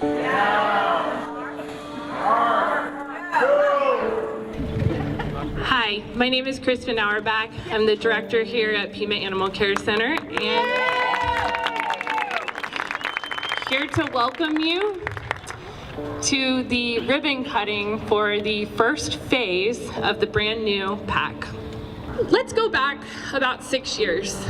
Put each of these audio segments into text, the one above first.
Hi, my name is Kristen Auerbach. I'm the director here at Pima Animal Care Center, and here to welcome you to the ribbon cutting for the first phase of the brand new PACC. Let's go back about 6 years.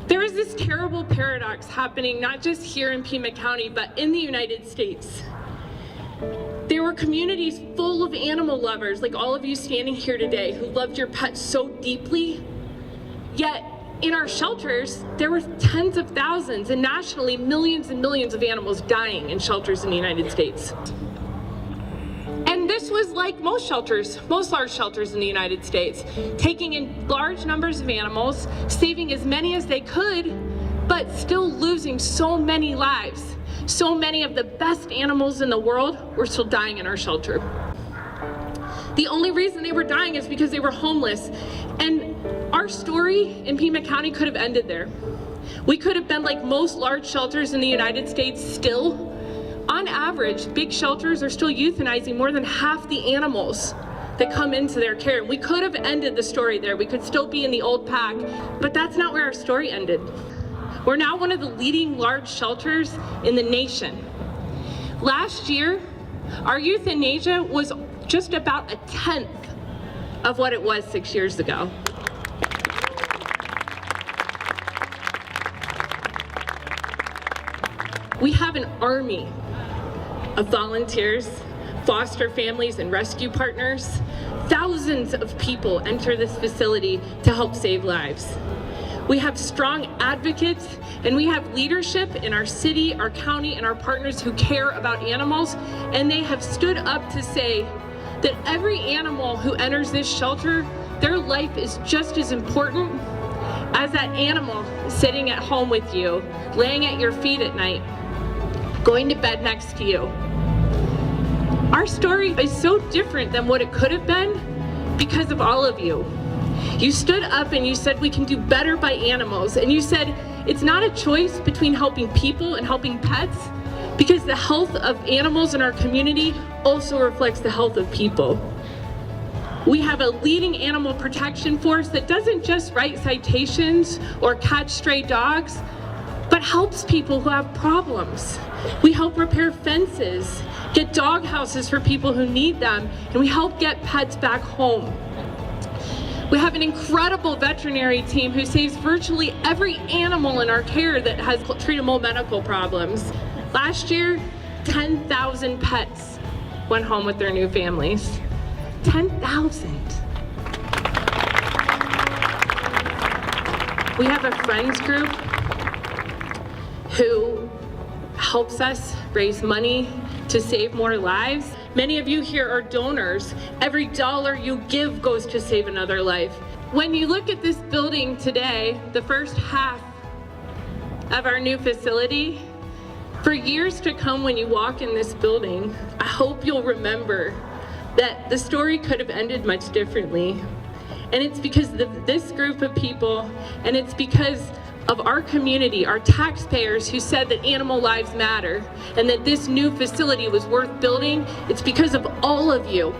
There was this terrible paradox happening not just here in Pima County, but in the United States. There were communities full of animal lovers, like all of you standing here today, who loved your pets so deeply. Yet in our shelters, there were tens of thousands and nationally millions and millions of animals dying in shelters in the United States. And this was like most shelters, most large shelters in the United States, taking in large numbers of animals, saving as many as they could, but still losing so many lives. So many of the best animals in the world were still dying in our shelter. The only reason they were dying is because they were homeless. And our story in Pima County could have ended there. We could have been like most large shelters in the United States still. On average, big shelters are still euthanizing more than half the animals that come into their care. We could have ended the story there. We could still be in the old PACC, but that's not where our story ended. We're now one of the leading large shelters in the nation. Last year, our euthanasia was just about a tenth of what it was 6 years ago. We have an army of volunteers, foster families, and rescue partners. Thousands of people enter this facility to help save lives. We have strong advocates, and we have leadership in our city, our county, and our partners who care about animals, and they have stood up to say that every animal who enters this shelter, their life is just as important as that animal sitting at home with you, laying at your feet at night, going to bed next to you. Our story is so different than what it could have been because of all of you. You stood up and you said we can do better by animals, and you said it's not a choice between helping people and helping pets, because the health of animals in our community also reflects the health of people. We have a leading animal protection force that doesn't just write citations or catch stray dogs, but helps people who have problems. We help repair fences, get dog houses for people who need them, and we help get pets back home. We have an incredible veterinary team who saves virtually every animal in our care that has treatable medical problems. Last year, 10,000 pets went home with their new families. 10,000. We have a friends group who helps us raise money to save more lives. Many of you here are donors. Every dollar you give goes to save another life. When you look at this building today, the first half of our new facility, for years to come when you walk in this building, I hope you'll remember that the story could have ended much differently. And it's because of this group of people, and it's because of our community, our taxpayers who said that animal lives matter and that this new facility was worth building. It's because of all of you.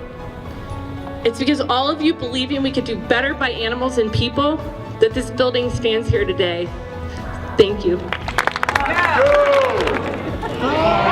It's because all of you believing we could do better by animals and people that this building stands here today. Thank you. Yeah.